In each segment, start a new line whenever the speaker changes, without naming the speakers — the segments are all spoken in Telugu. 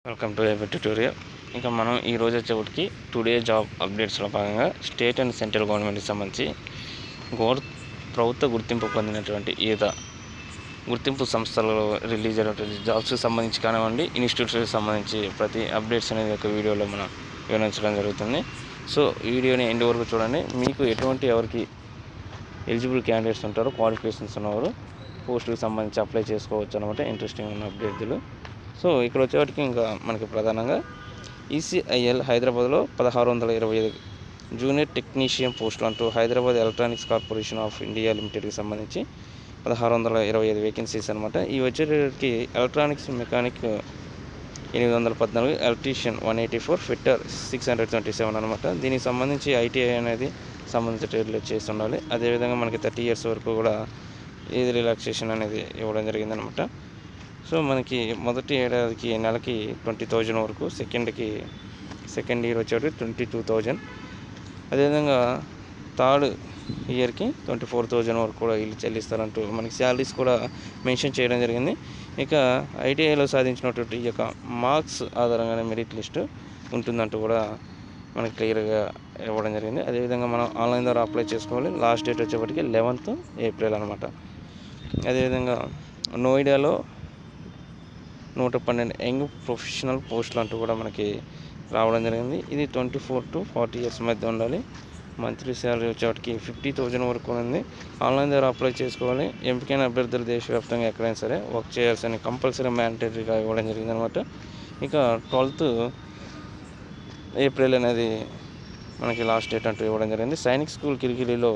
వెల్కమ్ టు ఎవరి ట్యూటోరియల్. ఇంకా మనం ఈ రోజు వచ్చేటికి టుడే జాబ్ అప్డేట్స్లో భాగంగా స్టేట్ అండ్ సెంట్రల్ గవర్నమెంట్కి సంబంధించి ప్రభుత్వ గుర్తింపు పొందినటువంటి గుర్తింపు సంస్థలలో రిలీజ్ అయినటువంటి జాబ్స్కి సంబంధించి కానివ్వండి, ఇన్స్టిట్యూట్స్కి సంబంధించి ప్రతి అప్డేట్స్ అనేది ఒక వీడియోలో మనం వివరించడం జరుగుతుంది. సో ఈ వీడియోని ఎండ్ వరకు చూడండి. మీకు ఎవరికి ఎలిజిబుల్ క్యాండిడేట్స్ ఉంటారో, క్వాలిఫికేషన్స్ ఉన్నవారు పోస్టులకు సంబంధించి అప్లై చేసుకోవచ్చు అనమాట. ఇంట్రెస్టింగ్ ఉన్న అప్డేట్లు. సో ఇక్కడ వచ్చేవాటికి ఇంకా మనకి ప్రధానంగా ఈసీఐఎల్ హైదరాబాద్లో 1625 జూనియర్ టెక్నీషియన్ పోస్టులు అంటూ Hyderabad electronics corporation of India లిమిటెడ్కి సంబంధించి 1625 వేకెన్సీస్ అనమాట. ఈ వచ్చేటికి ఎలక్ట్రానిక్స్ మెకానిక్ 814, ఎలక్ట్రీషియన్ 184, ఫిట్టర్ 627 అనమాట. దీనికి సంబంధించి ఐటీఐ అనేది సంబంధించిన ట్రేడ్లు చేసి ఉండాలి. అదేవిధంగా మనకి 30 years వరకు కూడా ఏజ్ రిలాక్సేషన్ అనేది ఇవ్వడం జరిగిందనమాట. సో మనకి మొదటి ఏడాదికి నెలకి 20,000 వరకు, సెకండ్ ఇయర్ వచ్చేటికి 22,000, అదేవిధంగా థర్డ్ ఇయర్కి 24,000 వరకు కూడా వీళ్ళు చెల్లిస్తారంటూ మనకి శాలరీస్ కూడా మెన్షన్ చేయడం జరిగింది. ఇక ఐటీఐలో సాధించినటువంటి ఈ యొక్క మార్క్స్ ఆధారంగానే మెరిట్ లిస్టు ఉంటుందంటూ కూడా మనకి క్లియర్గా ఇవ్వడం జరిగింది. అదేవిధంగా మనం ఆన్లైన్ ద్వారా అప్లై చేసుకోవాలి. లాస్ట్ డేట్ వచ్చేప్పటికి 11th April అనమాట. అదేవిధంగా నోయిడాలో 112 యంగ్ ప్రొఫెషనల్ పోస్టులు అంటూ కూడా మనకి రావడం జరిగింది. ఇది 24 to 40 years మధ్య ఉండాలి. మంత్లీ శాలరీ వచ్చేటికి 50,000 వరకు ఉంది. ఆన్లైన్ ద్వారా అప్లై చేసుకోవాలి. ఎంపికైన అభ్యర్థులు దేశవ్యాప్తంగా ఎక్కడైనా సరే వర్క్ చేయాల్సిన కంపల్సరీ మ్యాండేటరీగా ఇవ్వడం జరిగింది అనమాట. ఇక 12th April అనేది మనకి లాస్ట్ డేట్ అంటూ ఇవ్వడం జరిగింది. సైనిక్ స్కూల్ కిరికిలిలో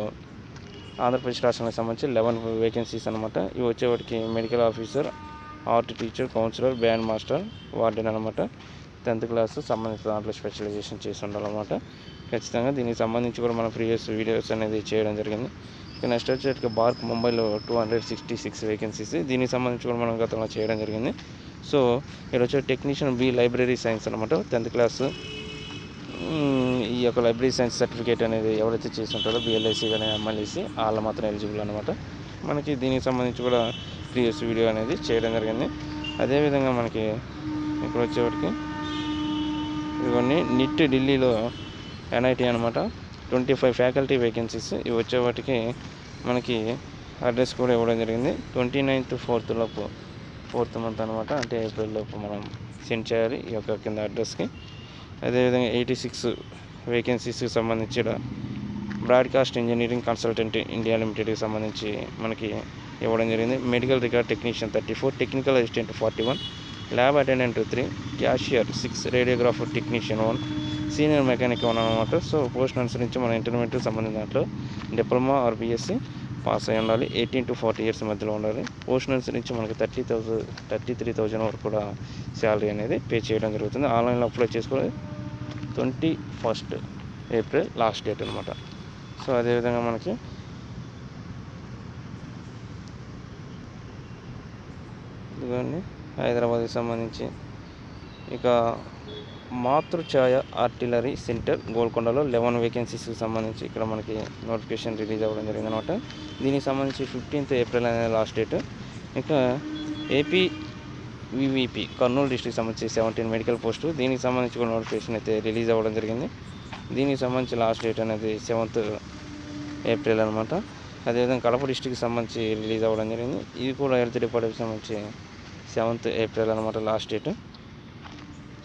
ఆంధ్రప్రదేశ్ రాష్ట్రానికి సంబంధించి 11 వేకెన్సీస్ అనమాట. ఇవి వచ్చేవాటికి medical officer, art teacher, counsellor, band master, warden అనమాట. 10th class సంబంధించిన దాంట్లో స్పెషలైజేషన్ చేసి ఉండాలన్నమాట. ఖచ్చితంగా దీనికి సంబంధించి కూడా మన ప్రీవియస్ వీడియోస్ అనేది చేయడం జరిగింది. ఇక నెక్స్ట్ వచ్చేటికి బార్క్ ముంబైలో 266 వేకెన్సీస్. దీనికి సంబంధించి కూడా మనం గతంలో చేయడం జరిగింది. సో ఇక్కడ వచ్చే టెక్నీషియన్ బి లైబ్రరీ సైన్స్ అనమాట. 10th class ఈ యొక్క లైబ్రరీ సైన్స్ సర్టిఫికేట్ అనేది ఎవరైతే చేసి ఉంటారో బిఎల్ఐసి కానీ ఎంఎల్ఐసి వాళ్ళు మాత్రం ఎలిజిబుల్ అనమాట. మనకి దీనికి సంబంధించి కూడా ప్రీవియస్ వీడియో అనేది చేయడం జరిగింది. అదేవిధంగా మనకి ఇక్కడ వచ్చేవాటికి ఇవన్నీ నిట్ ఢిల్లీలో ఎన్ఐటి అనమాట. 25 ఫ్యాకల్టీ వేకెన్సీస్. ఇవి వచ్చేవాటికి మనకి అడ్రస్ కూడా ఇవ్వడం జరిగింది. 29th ఫోర్త్ మంత్ అనమాట. అంటే ఏప్రిల్ లోపు మనం సెండ్ చేయాలి ఈ యొక్క కింద అడ్రస్కి. అదేవిధంగా 86 వేకెన్సీస్కి సంబంధించి బ్రాడ్కాస్ట్ ఇంజనీరింగ్ కన్సల్టెంట్ ఇండియా లిమిటెడ్కి సంబంధించి మనకి ఇవ్వడం జరిగింది. Medical record technician 34, technical assistant 41, lab attendant 3, cashier 6, radiographer technician 1, senior mechanic 1 అనమాట. సో పోస్ట్ అనుసరించి మన ఇంటర్మీడియట్ సంబంధించిన దాంట్లో డిప్లొమా ఆర్ బీఎస్సీ పాస్ అయి ఉండాలి. 18 to 40 years మధ్యలో ఉండాలి. పోస్ట్ అనుసరించి మనకి 33,000 వరకు కూడా శాలరీ అనేది పే చేయడం జరుగుతుంది. ఆన్లైన్లో అప్లై చేసుకోవాలి. 21st April లాస్ట్ డేట్ అనమాట. సో అదేవిధంగా మనకి ఇదిగోండి హైదరాబాద్కి సంబంధించి ఇక మాతృఛాయ ఆర్టిలరీ సెంటర్ గోల్కొండలో 11 వేకెన్సీస్కి సంబంధించి ఇక్కడ మనకి నోటిఫికేషన్ రిలీజ్ అవ్వడం జరిగింది అనమాట. దీనికి సంబంధించి 15th April అనేది లాస్ట్ డేట్. ఇక ఏపీ వివిపి కర్నూలు డిస్ట్రిక్ట్ సంబంధించి 17 మెడికల్ పోస్టు. దీనికి సంబంధించి కూడా నోటిఫికేషన్ అయితే రిలీజ్ అవ్వడం జరిగింది. దీనికి సంబంధించి లాస్ట్ డేట్ అనేది 7th April అనమాట. అదేవిధంగా కడప డిస్ట్రిక్ట్కి సంబంధించి రిలీజ్ అవ్వడం జరిగింది. ఇది కూడా హెల్త్ డిపార్ట్మెంట్కి సంబంధించి 7th April అనమాట లాస్ట్ డేట్.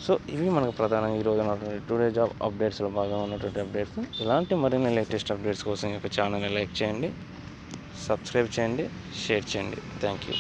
సో ఇవి మనకు ప్రధానంగా ఈరోజు ఉన్నటువంటి టుడే జాబ్ అప్డేట్స్లో భాగంగా ఉన్నటువంటి అప్డేట్స్. ఇలాంటి మరిన్ని లేటెస్ట్ అప్డేట్స్ కోసం ఈ యొక్క ఛానల్ని లైక్ చేయండి, సబ్స్క్రైబ్ చేయండి, షేర్ చేయండి. Thank you.